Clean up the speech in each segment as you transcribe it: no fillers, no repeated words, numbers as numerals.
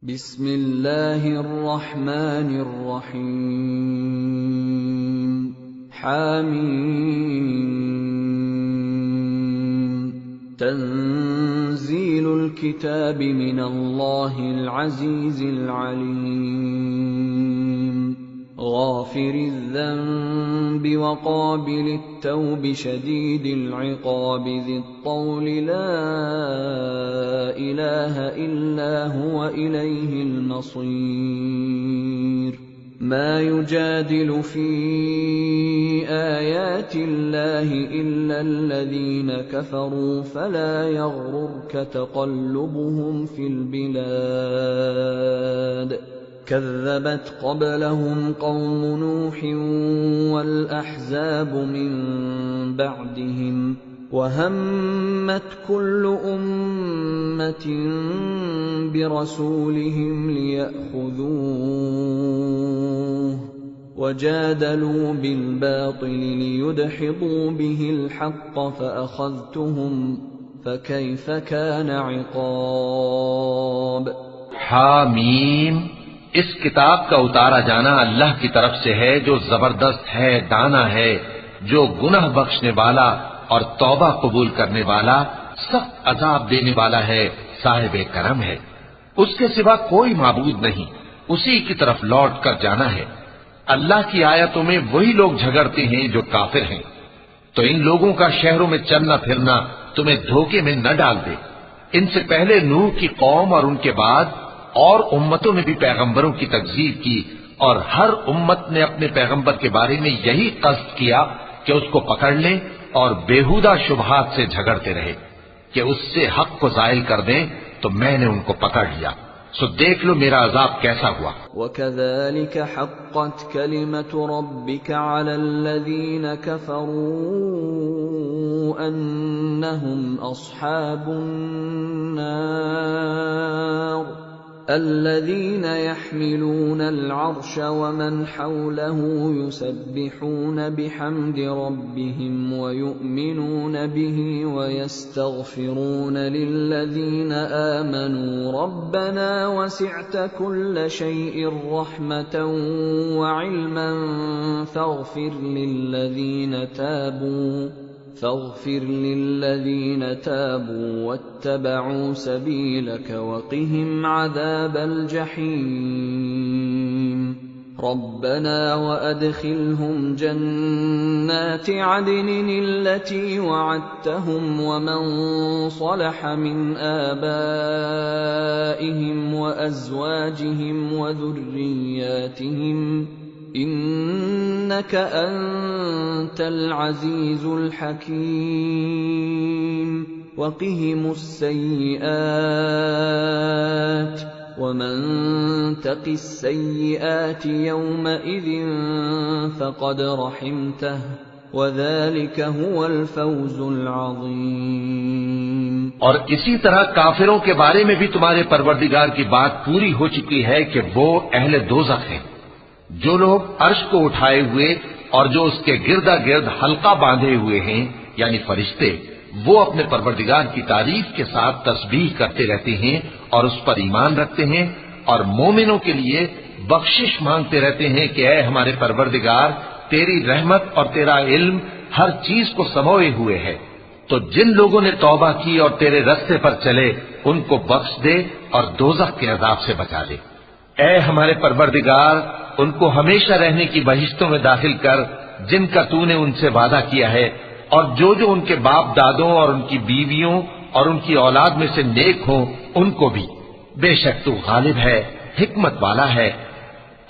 बिस्मिल्लाहिर्रहमानिर्रहीम। हामीम। तंजीलुल किताबि मिनल्लाहिल अज़ीज़िल अलीम। गाफिरिज़ ज़ंबि व क़ाबिलित तौबि शदीदिल इक़ाबि ज़ित तौलि ला इलाहा इल्ला हुवा इलैहिल मसीर। मा युजादिलु फ़ी आयातिल्लाहि इल्लल्लज़ीना कफ़रू फ़ला यग़्रुरक तक़ल्लुबुहुम फ़िल बिलाद। كذبت قبلهم قوم نوح والأحزاب من بعدهم وهمت كل أمة برسولهم ليأخذوه وجادلوا بالباطل ليدحضوا به الحق فأخذتهم فكيف كان عقاب। حامیم، इस किताब का उतारा जाना अल्लाह की तरफ से है जो जबरदस्त है, दाना है, जो गुनाह बख्शने वाला और तौबा कबूल करने वाला, सख्त अजाब देने वाला है, साहिब करम है। उसके सिवा कोई माबूद नहीं, उसी की तरफ लौट कर जाना है। अल्लाह की आयतों में वही लोग झगड़ते हैं जो काफिर हैं। तो इन लोगों का शहरों में चलना फिरना तुम्हें धोखे में न डाल दे। इनसे पहले नूह की कौम और उनके बाद और उम्मतों ने भी पैगंबरों की तकजीब की, और हर उम्मत ने अपने पैगंबर के बारे में यही कस्द किया कि उसको पकड़ लें और बेहुदा शुबहात से झगड़ते रहे कि उससे हक को जायल कर दें। तो मैंने उनको पकड़ लिया, सो देख लो मेरा अजाब कैसा हुआ। वकज़ालिक हक़्क़त कलिमतु रब्बिक अलल्लज़ीन कफ़रू अन्नहुम अस्हाबुन नार। الذين يحملون العرش ومن حوله يسبحون بحمد ربهم ويؤمنون به ويستغفرون للذين آمنوا ربنا وسعت كل شيء رحمة وعلما فاغفر للذين تابوا واتبعوا سبيلك وقهم عذاب الجحيم ربنا وأدخلهم جنات عدن التي وعدتهم ومن صلح من آبائهم وأزواجهم وذرياتهم إنك أنت العزيز الحكيم وقهم السيئات ومن تق السيئات يومئذ فقد رحمته وذلك هو الفوز العظيम। और इसी तरह काफिरों के बारे में भी तुम्हारे परवरदिगार की बात पूरी हो चुकी है कि वो अहले दोज़ख हैं। जो लोग अर्श को उठाए हुए और जो उसके गिरदा गिर्द हल्का बांधे हुए हैं, यानी फरिश्ते, वो अपने परवरदिगार की तारीफ के साथ तस्बीह करते रहते हैं और उस पर ईमान रखते हैं, और मोमिनों के लिए बख्शिश मांगते रहते हैं कि ऐ हमारे परवरदिगार, तेरी रहमत और तेरा इल्म हर चीज को समोए हुए है। तो जिन लोगों ने तौबा की और तेरे रास्ते पर चले, उनको बख्श दे और दोज़ख के अजाब से बचा ले। ऐ हमारे परवरदिगार, उनको हमेशा रहने की बहिश्तों में दाखिल कर जिनका तूने उनसे वादा किया है, और जो जो उनके बाप दादों और उनकी बीवियों और उनकी औलाद में से नेक हों उनको भी। बेशक तू गालिब है, हिकमत वाला है।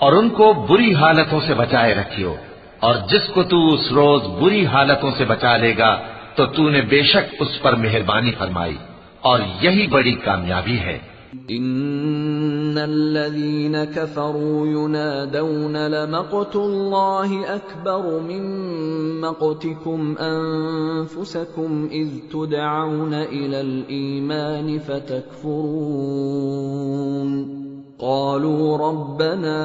और उनको बुरी हालतों से बचाए रखियो, और जिसको तू उस रोज बुरी हालतों से बचा लेगा तो तूने बेशक उस पर मेहरबानी फरमाई, और यही बड़ी कामयाबी है। इन्नल्लज़ीन कफ़रू युनादौन लमक़्तुल्लाहि अकबर मिन मक़्तिकुम अनफुसकुम इज़ तुदऔन इलल ईमान फतकफुरून क़ालू रब्बना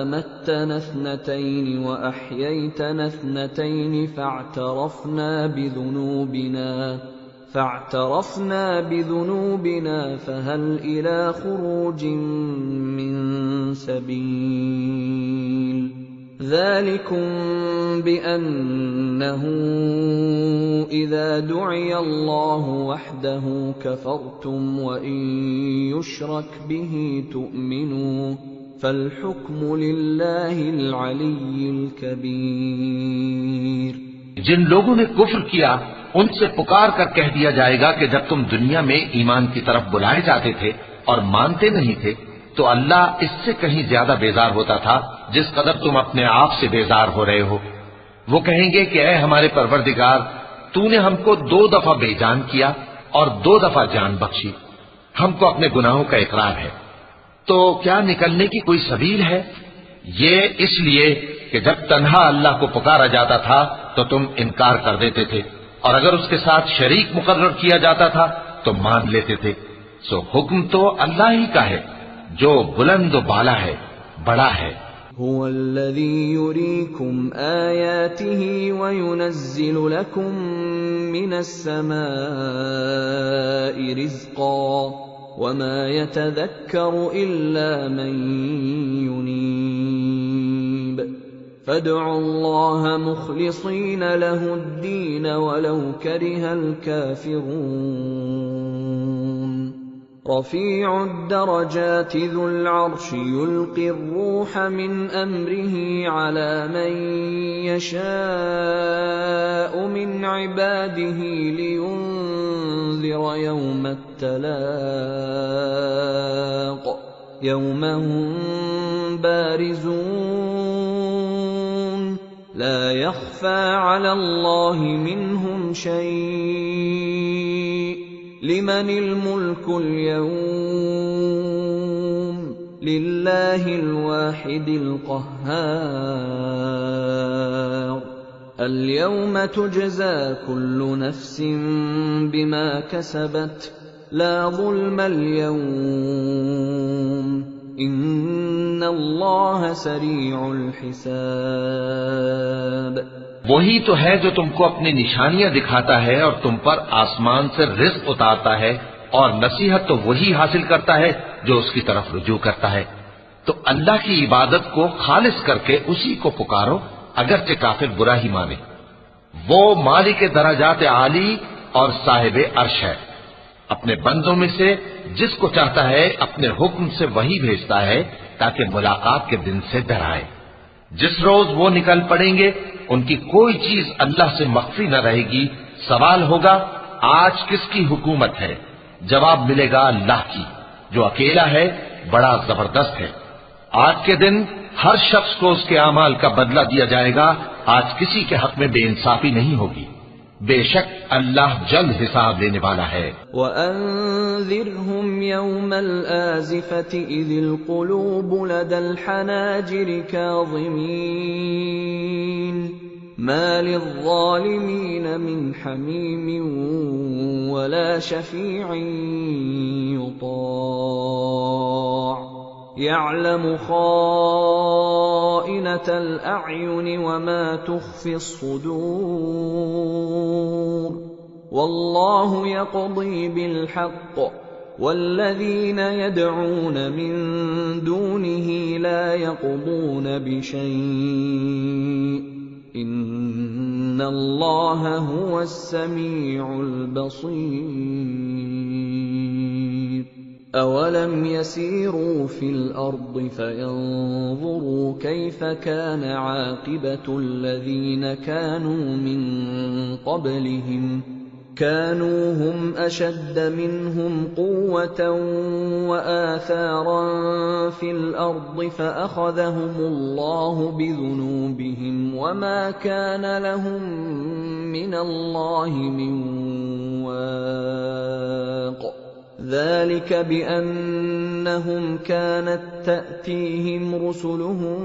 अमत्तना इस्नतैन व अह्यैतना इस्नतैन फ़अतरफ़ना बिज़ुनूबिना فاعترفنا بذنوبنا فهل إلى خروج من سبيل ذلكم بأنه إذا دعي الله وحده كفرتم وإن يشرك به تؤمنوا فالحكم لله العلي الكبير। जिन लोगों ने कुफ्र किया उनसे पुकार कर कह दिया जाएगा कि जब तुम दुनिया में ईमान की तरफ बुलाए जाते थे और मानते नहीं थे तो अल्लाह इससे कहीं ज्यादा बेजार होता था जिस कदर तुम अपने आप से बेजार हो रहे हो। वो कहेंगे कि ऐ हमारे परवरदिगार, तूने हमको 2 दफा बेजान किया और 2 दफा जान बख्शी, हमको अपने गुनाहों का इकरार है, तो क्या निकलने की कोई सबील है? ये इसलिए कि जब तन्हा अल्लाह को पुकारा जाता था तो तुम इनकार कर देते थे और अगर उसके साथ शरीक मुकर्रर किया जाता था तो मान लेते थे। सो हुक्म तो अल्लाह ही का है जो बुलंद बाला है, बड़ा है। हुवा अल्लज़ी युरीकुम आयातिही व युनज़्ज़िलु लकुम मिनस समाई रिज़्क़ा वमा यतज़क्करु इल्ला मन युनीब फद्उल्लाह मुख़लिसीन लहुद्दीन वलौ करिहल काफ़िरून। रफ़ीउद दरजाति ज़ुल अर्शि युल्क़िर रूह मिन अम्रिही अला मन यशाअु मिन इबादिही लियुन्ज़िर यौमत तलाक़ यौम हुम बारिज़ून ला यख़फ़ा अलल्लाहि मिनहुम शै'अ लिमनिल मुल्कुल यौम लिल्लाहिल वाहिदिल क़ह्हार। अल यौम तुजज़ा कुल्लु नफ्सिन बिमा कसबत ला ज़ुल्मल यौम इन्नल्लाह सरीउल हिसाब। वही तो है जो तुमको अपनी निशानियां दिखाता है और तुम पर आसमान से रिज़्क़ उतारता है, और नसीहत तो वही हासिल करता है जो उसकी तरफ रुजू करता है। तो अल्लाह की इबादत को खालिस करके उसी को पुकारो, अगरचे काफिर बुरा ही माने। वो मालिक दरजात आली और साहिबे अर्श है। अपने बंदों में से जिसको चाहता है अपने हुक्म से वही भेजता है ताकि मुलाकात के दिन से डराए। जिस रोज वो निकल पड़ेंगे उनकी कोई चीज अल्लाह से मख्फी न रहेगी। सवाल होगा, आज किसकी हुकूमत है? जवाब मिलेगा, अल्लाह की, जो अकेला है, बड़ा जबरदस्त है। आज के दिन हर शख्स को उसके अमाल का बदला दिया जाएगा। आज किसी के हक में बेइंसाफी नहीं होगी। बेशक अल्लाह जल्द हिसाब लेने वाला है। वअन्ज़िरहुम यौमल आज़िफ़ति इज़िल क़ुलूबु लदल हनाजिरि काज़िमीन मा लिज़्ज़ालिमीन मिन हमीमिन वला शफ़ी'इन युताअ यअलमु ख़ाइनतल अ'युन वमा तुख़फ़िस सुदूर वल्लाहु यक़दी बिल हक़्क़ वल्लज़ीन यदऊन मिन दूनिही ला यक़दून बिशै'इन इन्नल्लाह हुवस समीउल बसीर। अवलम यसीरू फिल अर्दि फयंज़ुरू कैफ़ कान आक़िबतुल्लज़ीन कानू मिन क़ब्लिहिम कानू हुम अशद्द मिनहुम क़ुव्वतन व आथारन फिल अर्दि फ़अख़ज़हुमुल्लाहु बिज़ुनूबिहिम वमा कान लहुम मिनल्लाहि मिन वाक़। ذلك بأنهم كانت تأتيهم رسلهم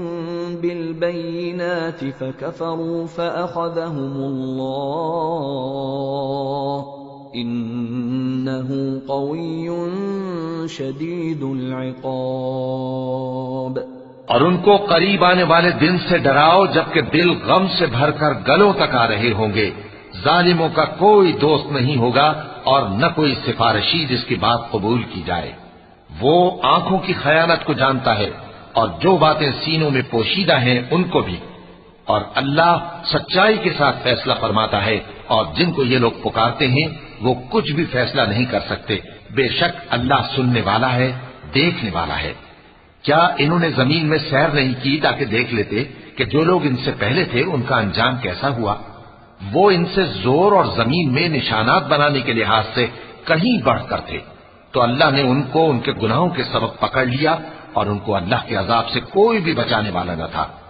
بالبينات فكفروا فأخذهم الله إنه قوي شديد العقاب। और उनको करीब आने वाले दिन से डराओ जबकि दिल गम से भरकर गलों तक आ रहे होंगे। जालिमों का कोई दोस्त नहीं होगा और न कोई सिफारिशी जिसकी बात कबूल की जाए। वो आंखों की खयानत को जानता है और जो बातें सीनों में पोशीदा हैं उनको भी। और अल्लाह सच्चाई के साथ फैसला फरमाता है, और जिनको ये लोग पुकारते हैं वो कुछ भी फैसला नहीं कर सकते। बेशक अल्लाह सुनने वाला है, देखने वाला है। क्या इन्होंने जमीन में सैर नहीं की ताकि देख लेते कि जो लोग इनसे पहले थे उनका अंजाम कैसा हुआ? वो इनसे जोर और जमीन में निशानात बनाने के लिहाज से कहीं बढ़कर थे। तो अल्लाह ने उनको उनके गुनाहों के सबब पकड़ लिया और उनको अल्लाह के अजाब से कोई भी बचाने वाला न था।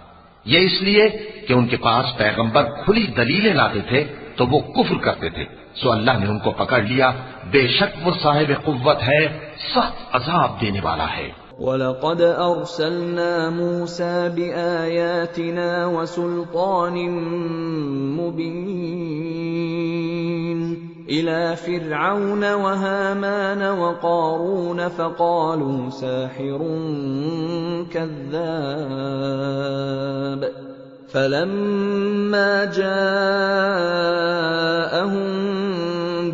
ये इसलिए कि उनके पास पैगंबर खुली दलीलें लाते थे तो वो कुफ्र करते थे, सो अल्लाह ने उनको पकड़ लिया। बेशक वो साहिब कुव्वत है, सख्त अजाब देने वाला है। वलक़द अर्सलना मूसा बिआयातिना वसुल्तानिन मुबीन इला फिरऔन वहामान वक़ारून फ़क़ालू साहिरुन कज़्ज़ाब फलम्मा जाअहुम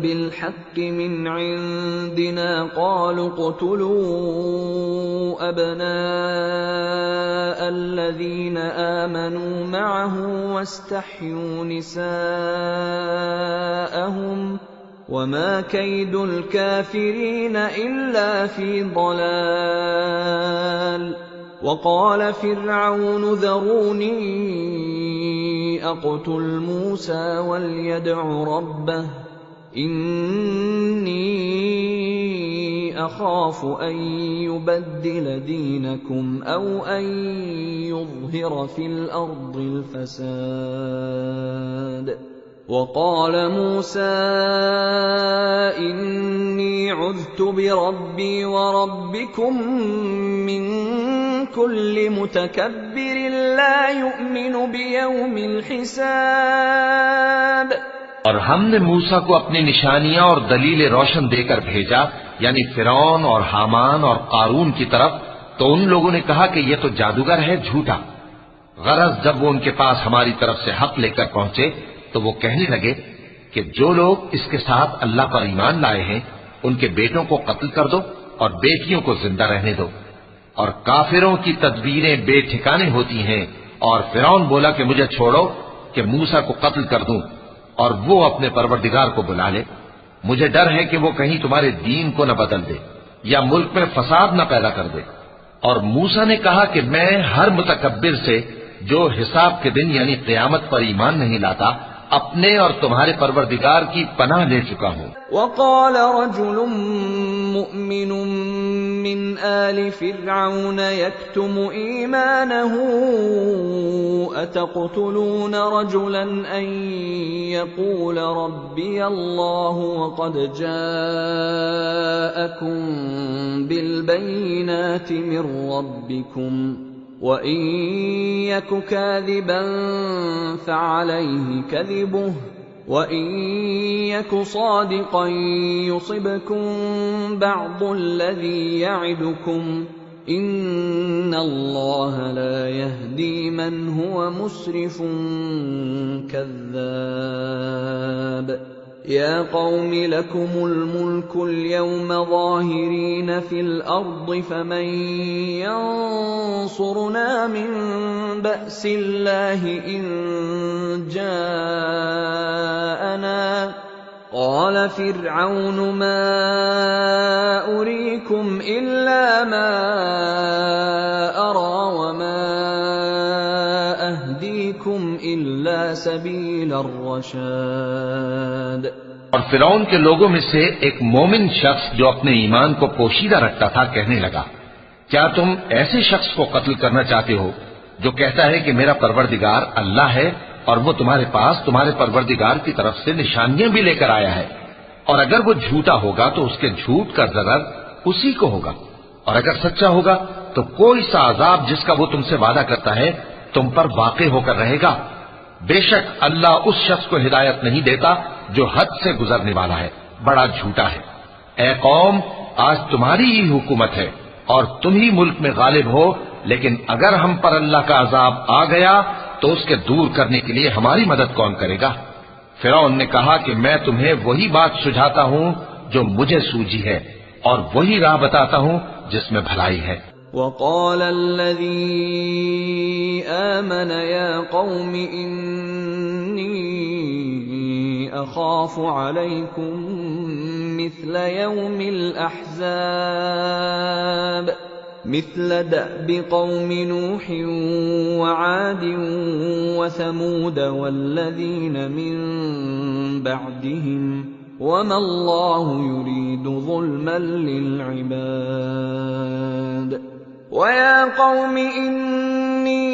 बिलहक्क मिन इंदिना क़ालू क़ुतलू अब्नाअल्लज़ीन आमनू मअहु वस्तहयू निसाअहुम वमा कैदुल काफिरीन इल्ला फी ضलाल वक़ाल फ़िरऔन ज़रूनी अक़्तुल मूसा वलयदअ रब्बह इन्नी अख़ाफ़ु अन युबद्दिल दीनकुम औ अन युज़हिर फ़िल अर्दिल फ़साद वक़ाल मूसा इन्नी उज़्तु बिरब्बी वरब्बिकुम मिन कुल्लि मुतकब्बिरिन ला युमिनु बियौमिल हिसाब। और हमने मूसा को अपनी निशानियां और दलीलें रोशन देकर भेजा, यानी फिरौन और हामान और कारून की तरफ। तो उन लोगों ने कहा कि यह तो जादूगर है, झूठा। गरज जब वो उनके पास हमारी तरफ से हक लेकर पहुंचे तो वो कहने लगे कि जो लोग इसके साथ अल्लाह पर ईमान लाए हैं उनके बेटों को कत्ल कर दो और बेटियों को जिंदा रहने दो। और काफिरों की तदबीरें बेठिकाने होती हैं। और फिरौन बोला कि मुझे छोड़ो कि मूसा को कत्ल कर दूं और वो अपने परवरदिगार को बुला ले। मुझे डर है कि वो कहीं तुम्हारे दीन को न बदल दे या मुल्क में फसाद न पैदा कर दे। और मूसा ने कहा कि मैं हर मुतकब्बिर से जो हिसाब के दिन यानी क़यामत पर ईमान नहीं लाता अपने और तुम्हारे परवरदिगार की पनाह ले चुका हूं। वक़ाल रजुलुम मुअमिनुम मिन आलि फ़िरऔन यक्तुमु ईमानहु अतक़्तुलून रजुलन अन यक़ूल रब्बी अल्लाहु वक़द जाअकुम बिलबय्यिनाति मिर रब्बिकुम वइन यक काज़िबन फ़अलैहि कज़िबुहु वइन यक सादिक़न युसिबकुम बअदुल्लज़ी यअिदुकुम इन्नल्लाह ला यहदी मन हुवा मुस्रिफुन कज़्ज़ाब। या कौमि लकुमुल मुल्कुल यौम ज़ाहिरीन फिल अर्दि फमन यंसुरुना मिन बअसिल्लाहि इन जाअना क़ाल फ़िरऔन मा उरीकुम इल्ला मा अरा वमा अहदीकुम इल्ला सबीलर रशाद। और फिरौन के लोगों में से एक मोमिन शख्स जो अपने ईमान को पोशीदा रखता था कहने लगा, क्या तुम ऐसे शख्स को कत्ल करना चाहते हो जो कहता है कि मेरा परवरदिगार अल्लाह है और वो तुम्हारे पास तुम्हारे परवरदिगार की तरफ से निशानियां भी लेकर आया है? और अगर वो झूठा होगा तो उसके झूठ का ज़रर उसी को होगा, और अगर सच्चा होगा तो कोई सा अजाब जिसका वो तुमसे वादा करता है तुम पर वाक़े होकर रहेगा। बेशक अल्लाह उस शख्स को हिदायत नहीं देता जो हद से गुजरने वाला है, बड़ा झूठा है। ए कौम, आज तुम्हारी ही हुकूमत है और तुम ही मुल्क में गालिब हो, लेकिन अगर हम पर अल्लाह का अजाब आ गया तो उसके दूर करने के लिए हमारी मदद कौन करेगा? फिरौन ने कहा कि मैं तुम्हें वही बात सुझाता हूं जो मुझे सूझी है और वही राह बताता हूं जिसमें भलाई है। वक़ाल अल्लज़ी आमन या क़ौम इन्नी अख़ाफ़ु अलैकुम मिस्ल यौमिल अहज़ाब मिस्ल दअब क़ौम नूह वआद वसमूद वल्लज़ीन मिन बअदहिम वमा अल्लाहु युरीदु ज़ुल्मन लिलइबाद वया क़ौम इन्नी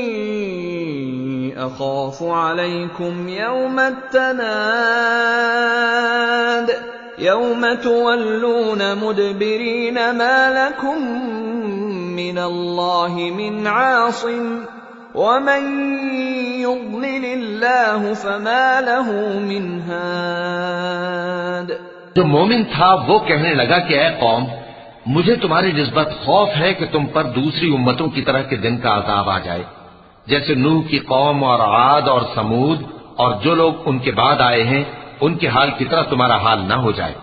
अख़ाफ़ु अलैकुम यौमत तनाद यौम तुवल्लून मुदबिरीन मा लकुम मिनल्लाहि मिन आसिम वमन युضलिलिल्लाहु फमा लहु मिन हाद। जो मोमिन था वो कहने लगा कि ऐ कौम, मुझे तुम्हारी निस्बत खौफ है कि तुम पर दूसरी उम्मतों की तरह के दिन का अजाब आ जाए, जैसे नूह की कौम और आद और समूद और जो लोग उनके बाद आए हैं उनके हाल की तरह तुम्हारा हाल न हो जाए।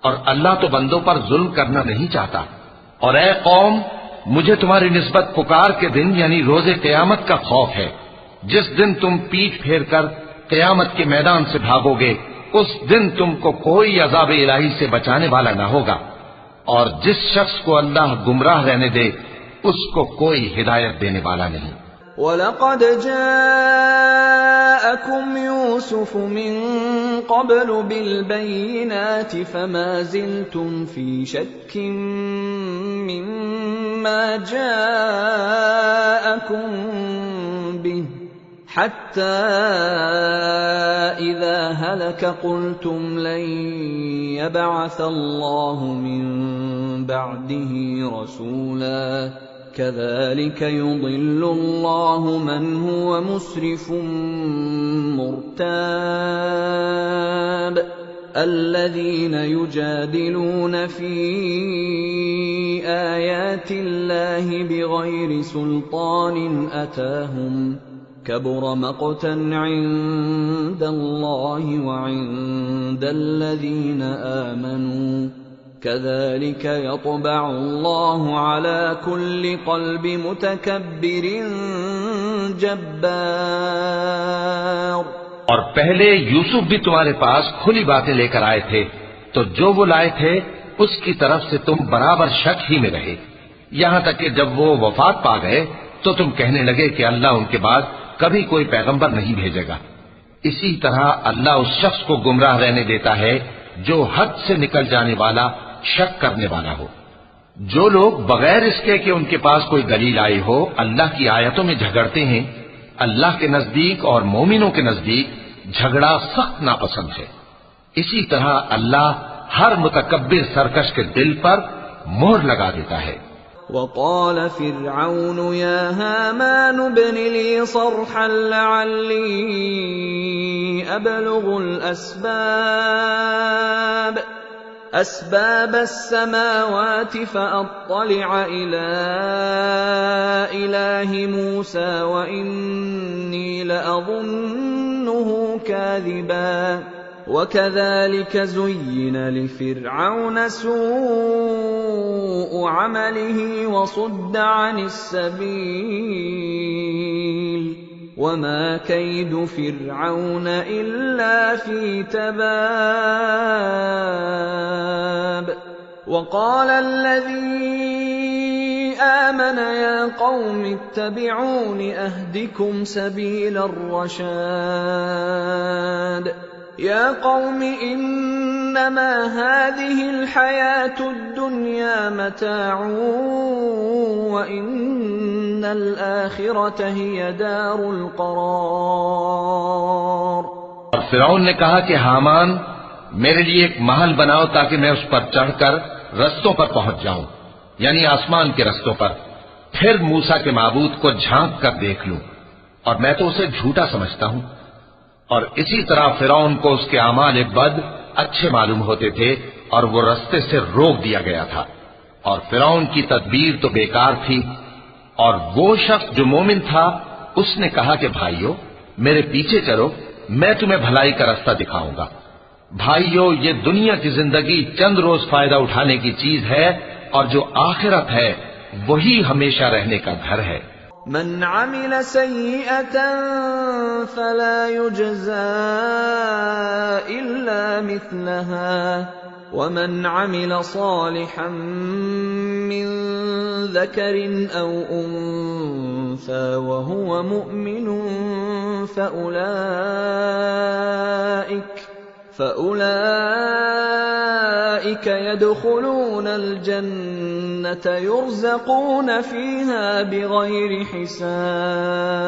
और अल्लाह तो बंदों पर जुल्म करना नहीं चाहता। और ऐ कौम, मुझे तुम्हारी निस्बत पुकार के दिन यानी रोजे कयामत का खौफ है, जिस दिन तुम पीठ फेर कर कयामत के मैदान से भागोगे, उस दिन तुमको कोई अज़ाब इलाही से बचाने वाला न होगा, और जिस शख्स को अल्लाह गुमराह रहने दे उसको कोई हिदायत देने वाला नहीं। वलक़द जाअकुम यूसुफ मिन क़ब्लु बिलबय्यिनाति फमा ज़िलतुम फ़ी शक्किन मिम्मा जाअकुम बिहि हत्ता इज़ा हलक क़ुल्तुम लन यबअस अल्लाहु मिन बअदिही रसूला कज़ालिक युज़िल्लु अल्लाहु मन हुव मुस्रिफुम मुर्ताब الذين يجادلون في آيات الله بغير سلطان أتاهم كبر مقتا عند الله وعند الذين آمنوا كذلك يطبع الله على كل قلب متكبر جبار। और पहले यूसुफ भी तुम्हारे पास खुली बातें लेकर आए थे, तो जो वो लाए थे उसकी तरफ से तुम बराबर शक ही में रहे, यहां तक कि जब वो वफात पा गए तो तुम कहने लगे कि अल्लाह उनके बाद कभी कोई पैगंबर नहीं भेजेगा। इसी तरह अल्लाह उस शख्स को गुमराह रहने देता है जो हद से निकल जाने वाला, शक करने वाला हो। जो लोग बगैर इसके कि उनके पास कोई दलील आई हो अल्लाह की आयतों में झगड़ते हैं, अल्लाह के नजदीक और मोमिनों के नजदीक झगड़ा सख्त नापसंद है। इसी तरह अल्लाह हर मुतकब्बिर सरकश के दिल पर मोहर लगा देता है। वक़ाल फ़िरऔन या हामान इब्नि ली सरहन लअल्ली अबलुगुल अस्बाब अस्समावाति फ़अत्तलिअ इला इलाहि मूसा व इन्नी लअज़ुन्नुहु काज़िबा वकज़ालिक ज़ुय्यिन लिफ़िरऔन सूअु अमलिहि वसुद्द अनिस सबील वमा कैदु फ़िरऔन इल्ला फ़ी तबाब। वक़ाल अल्लज़ी आमन या क़ौम इत्तबिऊनि अहदिकुम सबील अर्रशाद या क़ौम इन्नमा हाज़िहिल हयातुद दुन्या मताउन व इन्नल आखिरता हिय दारुल क़रार। और फिरौन ने कहा कि हामान, मेरे लिए एक महल बनाओ ताकि मैं उस पर चढ़कर रस्तों पर पहुंच जाऊं, यानी आसमान के रस्तों पर, फिर मूसा के माबूद को झांक कर देख लूं, और मैं तो उसे झूठा समझता हूं। और इसी तरह फिरौन को उसके आमाल बद अच्छे मालूम होते थे और वो रस्ते से रोक दिया गया था, और फिरौन की तदबीर तो बेकार थी। और वो शख्स जो मोमिन था उसने कहा कि भाइयों, मेरे पीछे चलो, मैं तुम्हें भलाई का रास्ता दिखाऊंगा। भाइयों, ये दुनिया की जिंदगी चंद रोज फायदा उठाने की चीज है, और जो आखिरत है वही हमेशा रहने का घर है। मन अमिल सय्यअतन फला युजज़ा इल्ला मिथलहा वमन अमिल सालिहन मिन ज़करिन औ उन्सा वहुव मुअमिनुन فأولئك يدخلون الجنة يرزقون فيها بغير حساب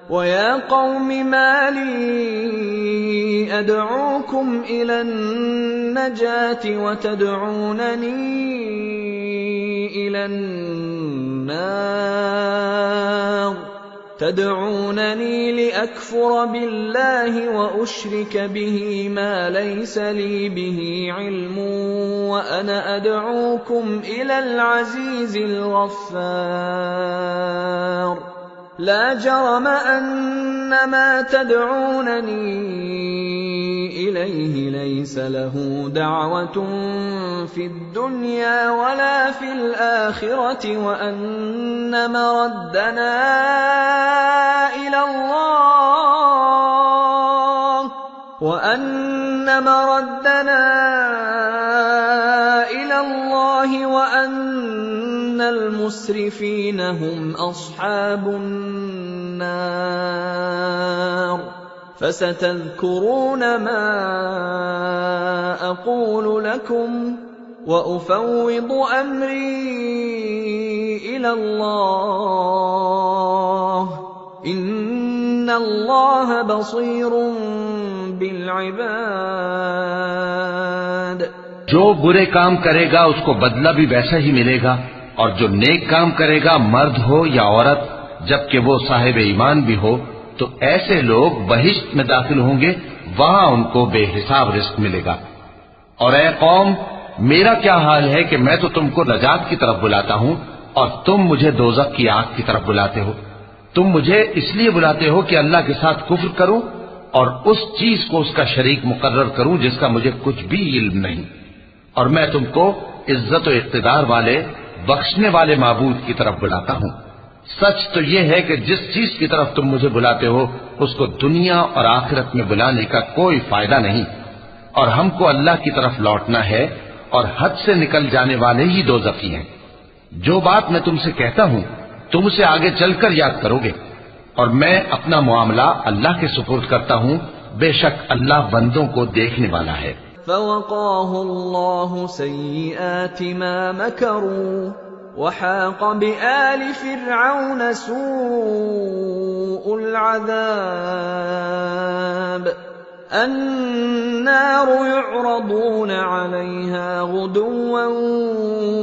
ويا قوم ما لي أدعوكم إلى النجاة وتدعونني إلى النار تدعونني لأكفر بالله وأشرك به ما ليس لي به علم وأنا أدعوكم إلى العزيز الغفار لا جرم أن ما تدعونني إليه ليس له دعوة في الدنيا ولا في الآخرة وأن مردنا إلى الله وأن المسرفين هم أصحاب النار فستذكرون ما أقول لكم وأفوض أمري إلى الله إن الله بصير بالعباد। जो बुरे काम करेगा उसको बदला भी वैसा ही मिलेगा, और जो नेक काम करेगा, मर्द हो या औरत, जबकि वो साहिब ईमान भी हो, तो ऐसे लोग बहिश्त में दाखिल होंगे, वहां उनको बेहिसाब रिस्क मिलेगा। और ऐ कौम, मेरा क्या हाल है कि मैं तो तुमको नजात की तरफ बुलाता हूं और तुम मुझे दोजख की आग की तरफ बुलाते हो। तुम मुझे इसलिए बुलाते हो कि अल्लाह के साथ कुफ्र करूं और उस चीज को उसका शरीक मुकर्रर करूं जिसका मुझे कुछ भी इल्म नहीं, और मैं तुमको इज्जत और इख्तिदार वाले बख्शने वाले माबूद की तरफ बुलाता हूं। सच तो यह है कि जिस चीज की तरफ तुम मुझे बुलाते हो उसको दुनिया और आखिरत में बुलाने का कोई फायदा नहीं, और हमको अल्लाह की तरफ लौटना है, और हद से निकल जाने वाले ही दोज़खी हैं। जो बात मैं तुमसे कहता हूं तुम उसे आगे चलकर याद करोगे, और मैं अपना मामला अल्लाह के सुपुर्द करता हूं, बेशक अल्लाह बंदों को देखने वाला है। فوقاه الله سيئات ما مكروا وحاق بآل فرعون سوء العذاب النار يعرضون عليها غدوا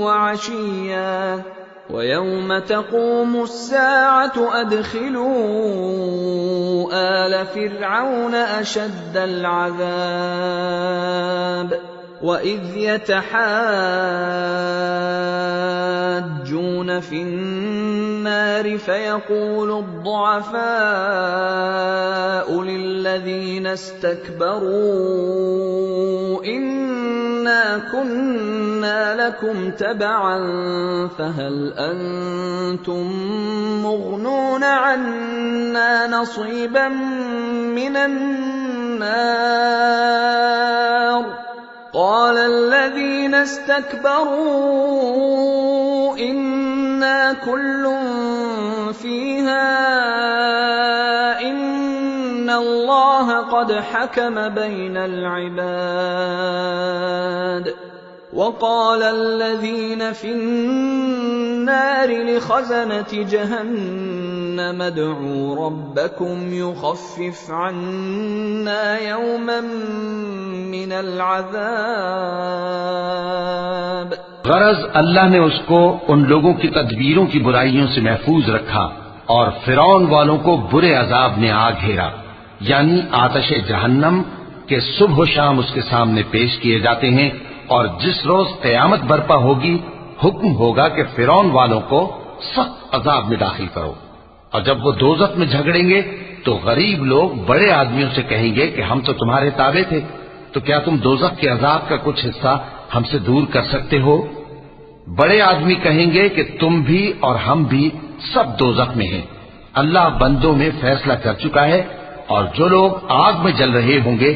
وعشيا ويوم تقوم الساعة أدخلوا آل فرعون أشد العذاب وإذ يتحاجون في النار فيقول الضعفاء للذين استكبروا إنا كنا لكم تبعا فهل أنتم مغنون عنا نصيبا من النار قال الذين استكبروا إنا كل فيها إن الله قد حكم بين العباد وقال الذين في النار لخزنة جهنم ادعوا ربكم يخفف عنا يوما من العذاب। गरज अल्लाह ने उसको उन लोगों की तदबीरों की बुराइयों से महफूज रखा और फिरौन वालों को बुरे अजाब ने आ घेरा, यानी आतश जहन्नम के सुबह शाम उसके सामने पेश किए जाते हैं। और जिस रोज कयामत बर्पा होगी हुक्म होगा कि फिरौन वालों को सख्त अजाब में दाखिल करो, और जब वो दोजख में झगड़ेंगे तो तो गरीब लोग बड़े आदमियों से कहेंगे कि हम तो तुम्हारे ताबे थे, तो क्या तुम दोजख के अजाब का कुछ हिस्सा हमसे दूर कर सकते हो? बड़े आदमी कहेंगे कि तुम भी और हम भी सब दोजख में हैं। अल्लाह बंदों में फैसला कर चुका है, और जो लोग आग में जल रहे होंगे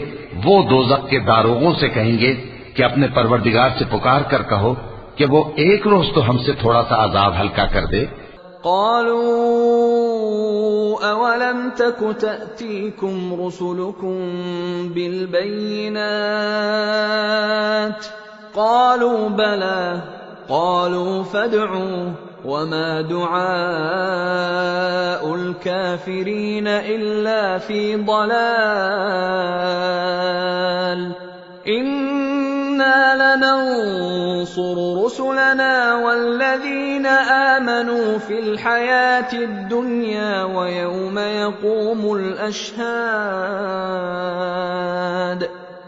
वो दोजख के दारोगों से कहेंगे कि अपने परवरदिगार से पुकार कर कहो कि वो एक रोज तो हमसे थोड़ा सा अजाब हल्का कर दे। क़ालू अवलम तकु तअतीकुम रुसुलुकुम बिलबय्यिनात क़ालू बला क़ालू फद'ू वमा दुआउल काफिरीन इल्ला फी ضलाल इन्ना लनंसुरु रुसुलना वल्लज़ीना आमनू फिल हयातिद दुन्या व यौम यक़ूमुल अशहाद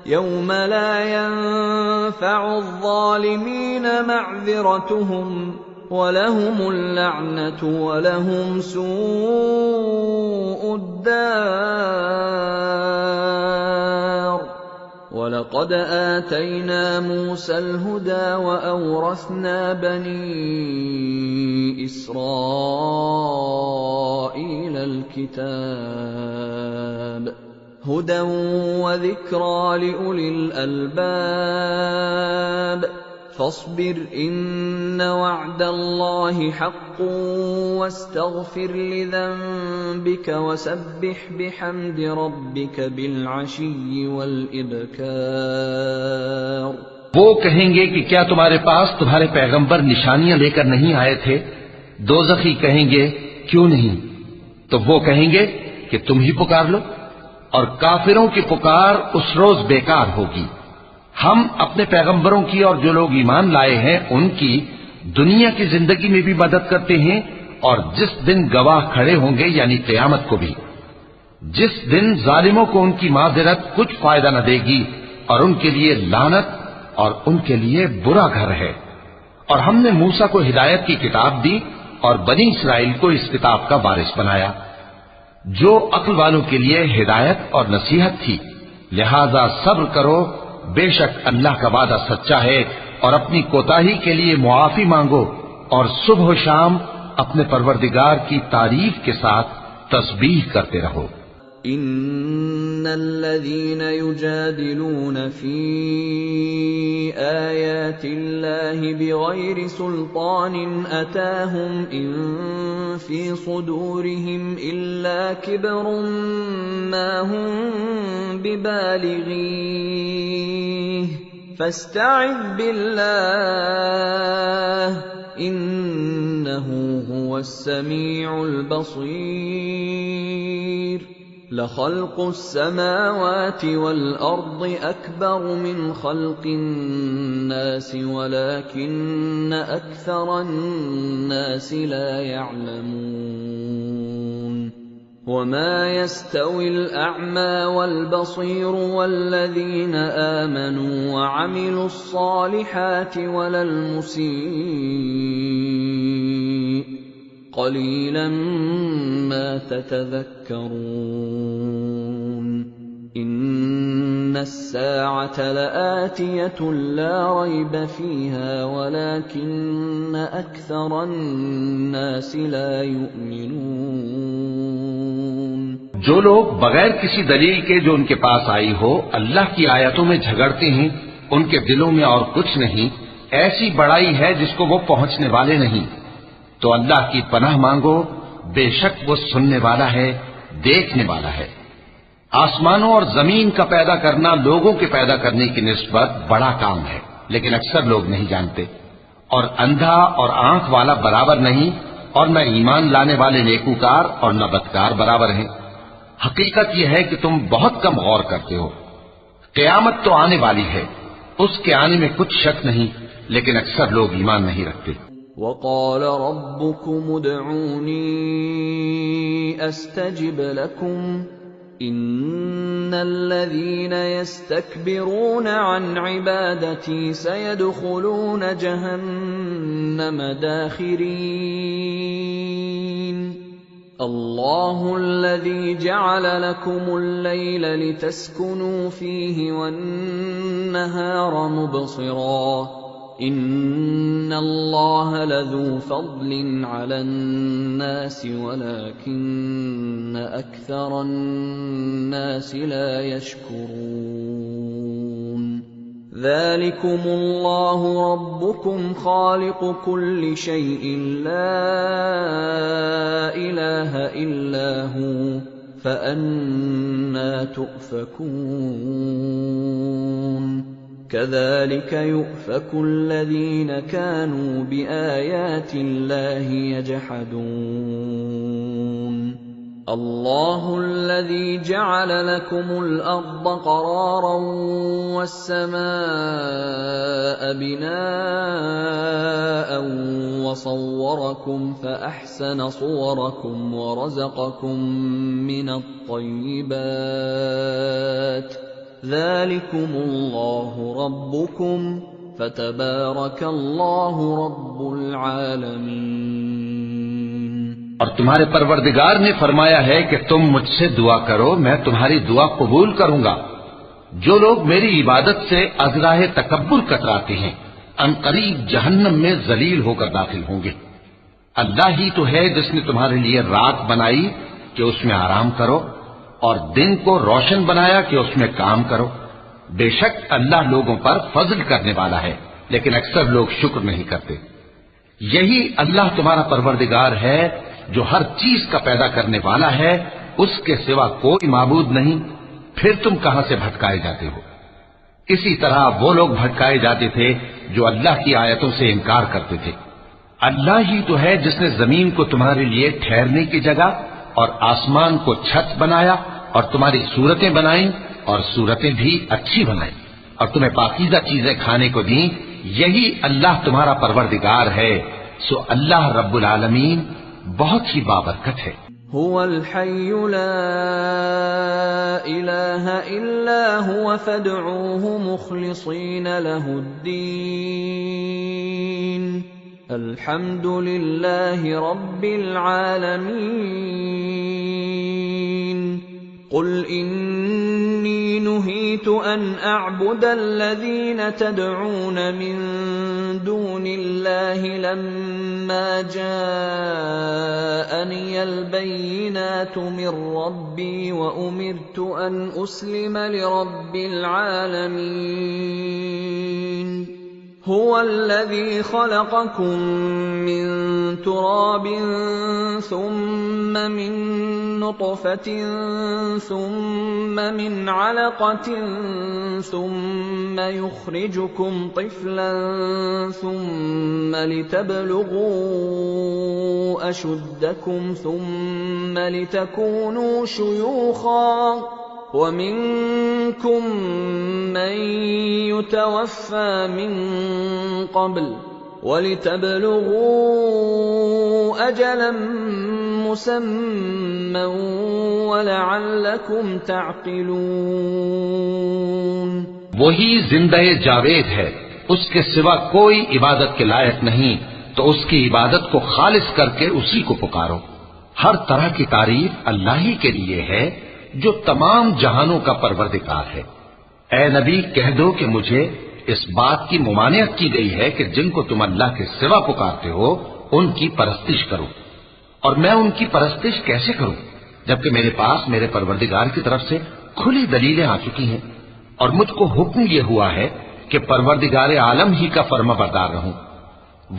यौम ला यंफ़अुज़ ज़ालिमीन मअज़िरतुहुम वलहुमुल लअनतु वलहुम सूउद दार वलक़द आतैना मूसल हुदा वअवरथना बनी इस्राईलल किताब हुदन वज़िक्रा लिउलिल अलबाब फस्बिर इन्न वअदल्लाहि हक़्क़ुन वस्तग़फिर लिज़ंबिक वसब्बिह बिहम्दि रब्बिक बिलअशिय्यि वल इब्कार। वो कहेंगे कि क्या तुम्हारे पास तुम्हारे पैगंबर निशानियां लेकर नहीं आए थे? दोज़खी कहेंगे क्यों नहीं? तो वो कहेंगे कि तुम ही पुकार लो, और काफिरों की पुकार उस रोज बेकार होगी। हम अपने पैगंबरों की और जो लोग ईमान लाए हैं उनकी दुनिया की जिंदगी में भी मदद करते हैं, और जिस दिन गवाह खड़े होंगे यानी क़यामत को भी, जिस दिन जालिमों को उनकी माज़िरत कुछ फायदा न देगी और उनके लिए लानत और उनके लिए बुरा घर है। और हमने मूसा को हिदायत की किताब दी और बनी इस्राइल को इस किताब का वारिस बनाया, जो अक्ल वालों के लिए हिदायत और नसीहत थी। लिहाजा सब्र करो, बेशक अल्लाह का वादा सच्चा है, और अपनी कोताही के लिए मुआफी मांगो, और सुबह शाम अपने परवरदिगार की तारीफ के साथ तस्बीह करते रहो। इन्नल्लज़ीन युजादिलून फी आयातिल्लाहि बिगैरि सुल्तानिन अताहुम इन फी सुदूरिहिम इल्ला किब्रुम मा हुम बिबालिगीह फस्तइज़ बिल्लाह इन्नहु हुवस समीउल बसीर लखल्क़ुस समावाति वल अर्दि अकबरु मिन खल्क़िन नासि वलाकिन्न अक्सरन नासि ला यअलमून वमा यस्तविल अअमा वल बसीर वल्लज़ीन आमनू वअमिलुस सालिहाति वलल मुसीअ क़लीलन मा ततज़क्करून इन्नस्साअत लआतियतुन ला रैब फ़ीहा वलाकिन्न अक्सरन नासि ला युमिनून। जो लोग बगैर किसी दलील के जो उनके पास आई हो अल्लाह की आयतों में झगड़ते हैं, उनके दिलों में और कुछ नहीं, ऐसी बड़ाई है जिसको वो पहुंचने वाले नहीं। तो अल्लाह की पनाह मांगो, बेशक वो सुनने वाला है, देखने वाला है। आसमानों और जमीन का पैदा करना लोगों के पैदा करने की निस्बत बड़ा काम है, लेकिन अक्सर लोग नहीं जानते। और अंधा और आंख वाला बराबर नहीं, और न ईमान लाने वाले नेकूकार और न बदकार बराबर हैं। हकीकत यह है कि तुम बहुत कम गौर करते हो। क़यामत तो आने वाली है, उसके आने में कुछ शक नहीं, लेकिन अक्सर लोग ईमान नहीं रखते। वक़ाल रब्बुकुम उदऊनी अस्तजिब लकुम इन्नल्लज़ीन यस्तकबिरून अन इबादती सयदखुलून जहन्नम दाखिरीन अल्लाहुल्लज़ी जअल लकुमुल-लैला लितस्कुनू फ़ीहि वन-नहारा मुबसिरा इन्नल्लाहा लज़ू फ़ज़लिन अलन्नासि वलाकिन्न अक्सरन्नासि ला यशकुरून ज़ालिकुमुल्लाहु रब्बुकुम ख़ालिक़ु कुल्लि शैइन ला इलाहा इल्ला हु फ़अन्ना तुफ़कून कज़ालिक युफ़कु الذين كانوا بآيات الله يجحدون الله الذي جعل لكم الأرض قرارا والسماء بناء وصوركم فأحسن صوركم ورزقكم من الطيبات ذلكم الله ربكم فتبارك الله رب العالمين। और तुम्हारे परवरदिगार ने फरमाया है कि तुम मुझसे दुआ करो, मैं तुम्हारी दुआ कबूल करूंगा। जो लोग मेरी इबादत से अज़राहे तकब्बुर कतराते हैं अनकरीब जहन्नम में जलील होकर दाखिल होंगे। अल्लाह ही तो है जिसने तुम्हारे लिए रात बनाई कि उसमें आराम करो और दिन को रोशन बनाया कि उसमें काम करो। बेशक अल्लाह लोगों पर फजल करने वाला है, लेकिन अक्सर लोग शुक्र नहीं करते। यही अल्लाह तुम्हारा परवरदिगार है जो हर चीज का पैदा करने वाला है, उसके सिवा कोई माबूद नहीं। फिर तुम कहां से भटकाए जाते हो? इसी तरह वो लोग भटकाए जाते थे जो अल्लाह की आयतों से इनकार करते थे। अल्लाह ही तो है जिसने जमीन को तुम्हारे लिए ठहरने की जगह और आसमान को छत बनाया और तुम्हारी सूरतें बनाई और सूरतें भी अच्छी बनाई और तुम्हें पाकीज़ा चीजें खाने को दी। यही अल्लाह तुम्हारा परवरदिगार है। सो अल्लाह रब्बुल आलमीन बहुत ही बाबरकत है। हुवल हय्यु ला इलाहा इल्ला हुव फदऊहु मुखलिसीन लहुद्दीन अल्हम्दुलिल्लाहि रब्बिल आलमीन। कुल इन्नी नुहीतु अन अअबुदल्लज़ीन तदऊन मिन दूनिल्लाहि लम्मा जाअनियल बय्यिनातु मिर रब्बी व उमिरतु अन उस्लिम लिरब्बिल आलमीन। हुवल्लज़ी खलक़कुम मिन तुराबिन सुम्मा मिन नुत्फ़तिन सुम्मा मिन अलक़तिन सुम्मा युख़रिजुकुम तिफ़लन सुम्मा लितबलुगू अशुद्दकुम सुम्मा लितकूनू शुयूख़ा वमिनकुम मन युतवफ़्फ़ा मिन क़ब्ल वलितबलुगू अजलन मुसम्मन वलअल्लकुम तअक़िलून। वही जिंदा-ए जावेद है, उसके सिवा कोई इबादत के लायक नहीं, तो उसकी इबादत को खालिस करके उसी को पुकारो। हर तरह की तारीफ अल्लाह ही के लिए है जो तमाम जहानों का परवरदिगार है। ए नबी, कह दो कि मुझे इस बात की मुमानियत की गई है कि जिनको तुम अल्लाह के सिवा पुकारते हो उनकी परस्तिश करो। और मैं उनकी परस्तिश कैसे करूं जबकि मेरे पास मेरे परवरदिगार की तरफ से खुली दलीलें आ चुकी हैं और मुझको हुक्म ये हुआ है कि परवरदिगार आलम ही का फर्माबरदार रहूं।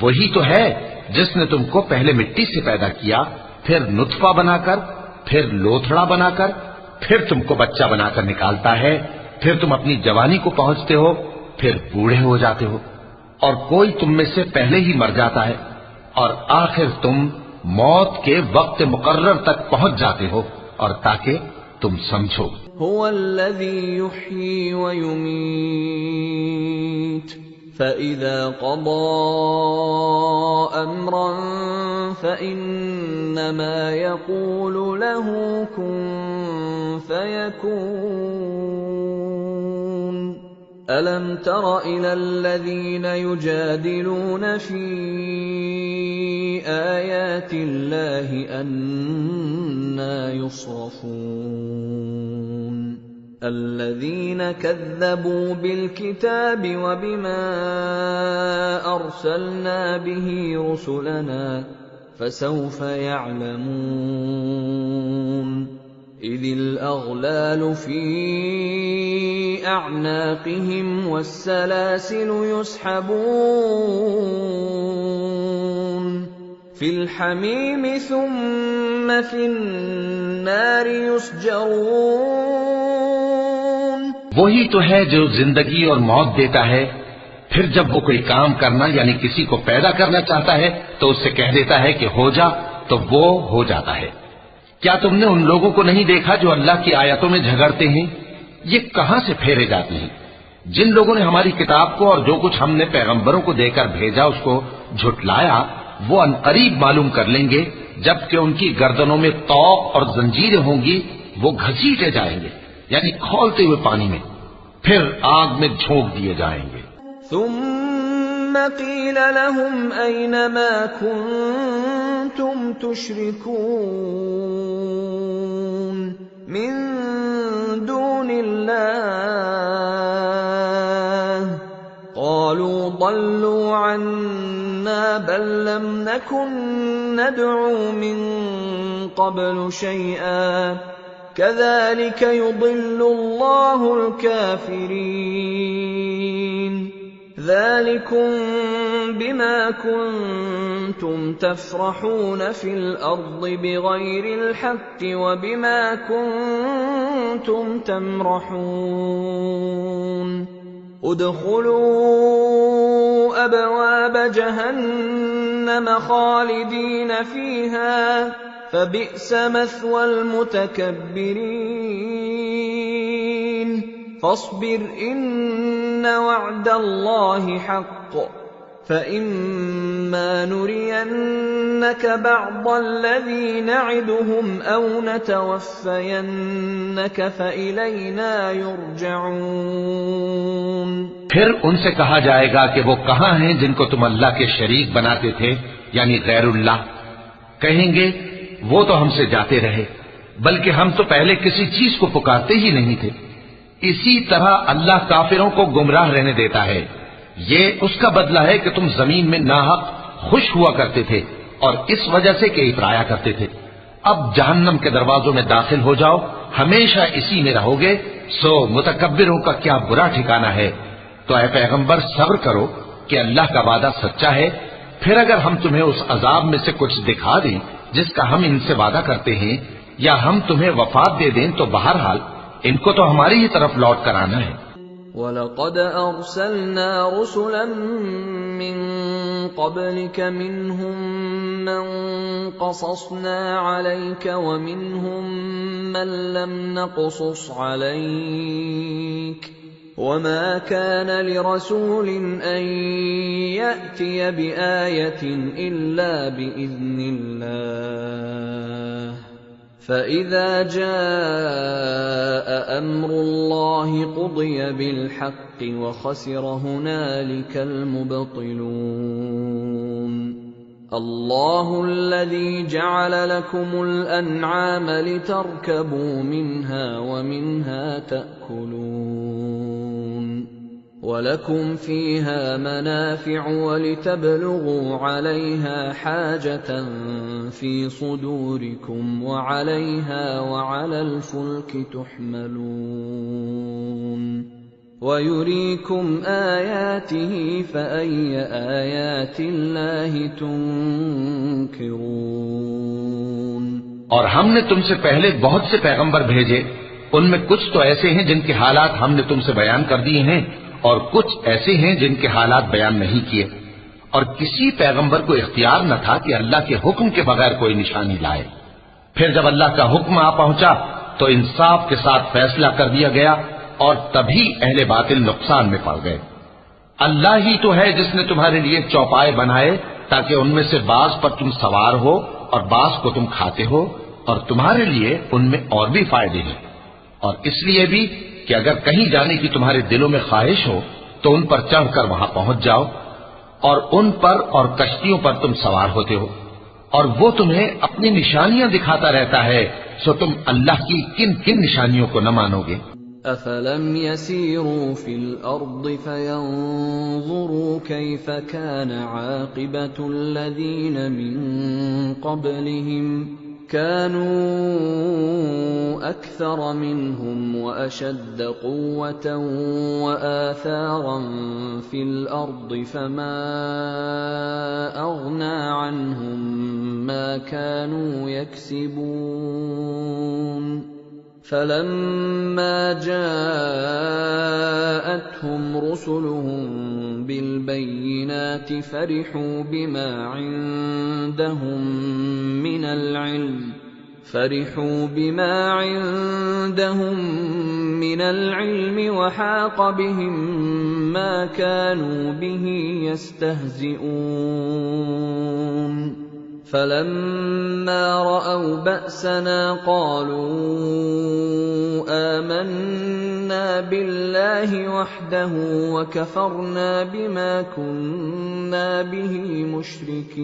वही तो है जिसने तुमको पहले मिट्टी से पैदा किया, फिर नुत्फा बनाकर, फिर लोथड़ा बनाकर, फिर तुमको बच्चा बनाकर निकालता है, फिर तुम अपनी जवानी को पहुंचते हो, फिर बूढ़े हो जाते हो और कोई तुम में से पहले ही मर जाता है और आखिर तुम मौत के वक्त मुकर्रर तक पहुंच जाते हो। और ताकि तुम समझो, हुवल्लज़ी युह्यी व युमीत फ़इज़ा क़ज़ा अम्रन फ़इन्नमा यक़ूलु लहू कुन फ़यकून। अलम तर इलल्लज़ीन युजादिलून फ़ी आयाति आयाति ल्लाहि अन्ना युस्रफून अल्लज़ीना कज़्ज़बू बिलकिताबि वबिमा अर्सलना बिही रुसुलना फसौफ यअलमून इज़िल अग़लालु फ़ी अअनाक़िहिम वस्सलासिलु युस्हबून फ़िल हमीम सुम्म फ़िन्नारि युस्जरून। वही तो है जो जिंदगी और मौत देता है, फिर जब वो कोई काम करना यानी किसी को पैदा करना चाहता है तो उससे कह देता है कि हो जा, तो वो हो जाता है। क्या तुमने उन लोगों को नहीं देखा जो अल्लाह की आयतों में झगड़ते हैं? ये कहां से फेरे जाते हैं? जिन लोगों ने हमारी किताब को और जो कुछ हमने पैगंबरों को देकर भेजा उसको झुटलाया, वो अनकरीब मालूम कर लेंगे जबकि उनकी गर्दनों में तौक और जंजीरें होंगी, वो घसीटे जाएंगे यानी खौलते हुए पानी में, फिर आग में झोंक दिए जाएंगे। सुम्म क़ील लहुम ऐन मा कुन्तुम तुश्रिकून मिन दूनिल्लाह क़ालू ضल्लू अन्ना बल लम नकुन नदअू मिन क़ब्लु शैअा कज़ालिक युदिल्लुल्लाहुल काफ़िरीन ज़ालिकुम बिमा कुन्तुम तफ़रहून फ़िल अर्ज़ि बिग़ैरिल हक़्क़ि व बिमा कुन्तुम तमरहून उदख़ुलू अबवाब जहन्नम ख़ालिदीन फ़ीहा फबिअस मथवल मुतकब्बिरीन फस्बिर इन्न वअदल्लाहि हक़्क़ फइम्मा नुरियन्नक बअदल्लज़ी नअदुहुम औ नतवफ़्फ़यन्नक फइलैना युरजऊन। फिर उनसे कहा जाएगा कि वो कहाँ हैं जिनको तुम अल्लाह के शरीक बनाते थे यानी गैरुल्लाह। कहेंगे वो तो हमसे जाते रहे, बल्कि हम तो पहले किसी चीज को पुकारते ही नहीं थे। इसी तरह अल्लाह काफिरों को गुमराह रहने देता है। ये उसका बदला है कि तुम जमीन में नाहक खुश हुआ करते थे और इस वजह से कि इतराया करते थे। अब जहन्नम के दरवाजों में दाखिल हो जाओ, हमेशा इसी में रहोगे। सो मुतकब्बिरों का क्या बुरा ठिकाना है। तो ऐ पैगंबर सब्र करो कि अल्लाह का वादा सच्चा है। फिर अगर हम तुम्हें उस अजाब में से कुछ दिखा दें जिसका हम इनसे वादा करते हैं, या हम तुम्हें वफात दे दें, तो बहरहाल इनको तो हमारी ही तरफ लौट कर आना है। वलक़द अर्सलना रुसुलन मिन क़ब्लिक मिनहुम मन क़सस्ना अलैक व मिनहुम मन लम नक़सुस अलैक वमा कान लिरसूलिन अन यअतिय बिआयतिन इल्ला बिइज़्निल्लाह फ़इज़ा जाअ अम्रुल्लाहि क़ुदिय बिलहक़्क़ि व ख़सिर हुनालिकल मुब्तिलून। अल्लाहुल्लज़ी जअल लकुमुल अन्आम लितरकबू मिन्हा व मिन्हा तअकुलून वलकुम फ़ीहा मनाफ़िअ वलितबलुगू अलैहा हाजतन फ़ी सुदूरिकुम वअलैहा वअलल फ़ुल्कि तुहमलून वयुरीकुम आयातिही फ़अय्य आयातिल्लाहि तुन्किरून। और हमने तुमसे पहले बहुत से पैगंबर भेजे, उनमें कुछ तो ऐसे हैं जिनके हालात हमने तुमसे बयान कर दिए हैं और कुछ ऐसे हैं जिनके हालात बयान नहीं किए। और किसी पैगंबर को इख्तियार न था कि अल्लाह के हुक्म के बगैर कोई निशानी लाए। फिर जब अल्लाह का हुक्म आ पहुंचा तो इंसाफ के साथ फैसला कर दिया गया और तभी अहले बातिल नुकसान में पड़ गए। अल्लाह ही तो है जिसने तुम्हारे लिए चौपाए बनाए ताकि उनमें से बाज पर तुम सवार हो और बाज को तुम खाते हो, और तुम्हारे लिए उनमें और भी फायदे हैं। और इसलिए भी कि अगर कहीं जाने की तुम्हारे दिलों में ख्वाहिश हो तो उन पर चढ़कर वहां पहुंच जाओ, और उन पर और कश्तियों पर तुम सवार होते हो। और वो तुम्हें अपनी निशानियां दिखाता रहता है, सो तुम अल्लाह की किन किन निशानियों को न मानोगे। अफलम यसीरू फिल अर्द फयंज़ुरू कैफ कान आक़िबतुल लज़ीन मिन क़ब्लिहिम कानू अक्सर मिनहुम व अशद्द क़ुव्वतन व आसारन फिल अर्द फमा अग़ना अन्हुम मा कानू यक्सिबून फलम्मा जाअतहुम रुसुलुहुम बिलबय्यिनाति फरिहू बिमा इंदहुम मिनल इल्म वहाक़ बिहिम मा कानू बिही यस्तहज़िऊन फलम्मा रअव बअसना क़ालू आमन्ना बिल्लाहि वहदहु वकफ़रना बिमा कुन्ना बिही मुश्रिकीन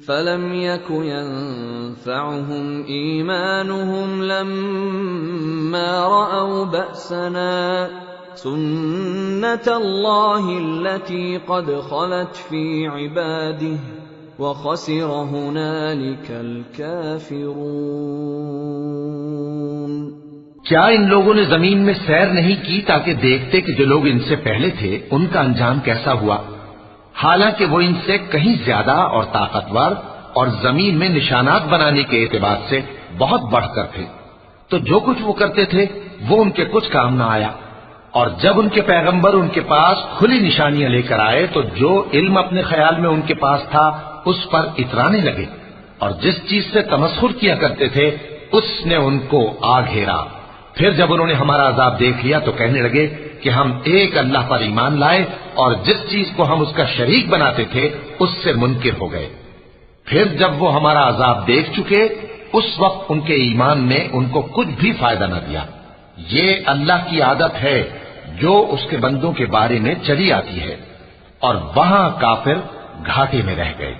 फलम यक यंफ़अहुम ईमानुहुम लम्मा रअव बअसना सुन्नतल्लाहि अल्लती क़द ख़लत फ़ी इबादिही व ख़सिर हुनालिकल काफ़िरून। क्या इन लोगों ने जमीन में सैर नहीं की ताकि देखते कि जो लोग इनसे पहले थे उनका अंजाम कैसा हुआ, हालांकि वो इनसे कहीं ज्यादा और ताकतवर और जमीन में निशानात बनाने के एतबार से बहुत बढ़कर थे। तो जो कुछ वो करते थे वो उनके कुछ काम न आया, और जब उनके पैगंबर उनके पास खुली निशानियां लेकर आए तो जो इल्म अपने ख्याल में उनके पास था उस पर इतराने लगे, और जिस चीज से तमस्खुर किया करते थे उसने उनको आ घेरा। फिर जब उन्होंने हमारा अजाब देख लिया तो कहने लगे कि हम एक अल्लाह पर ईमान लाए, और जिस चीज को हम उसका शरीक बनाते थे उससे मुनकिर हो गए। फिर जब वो हमारा अजाब देख चुके उस वक्त उनके ईमान ने उनको कुछ भी फायदा न दिया। ये अल्लाह की आदत है जो उसके बंदों के बारे में चली आती है, और वहां काफिर घाटे में रह गए।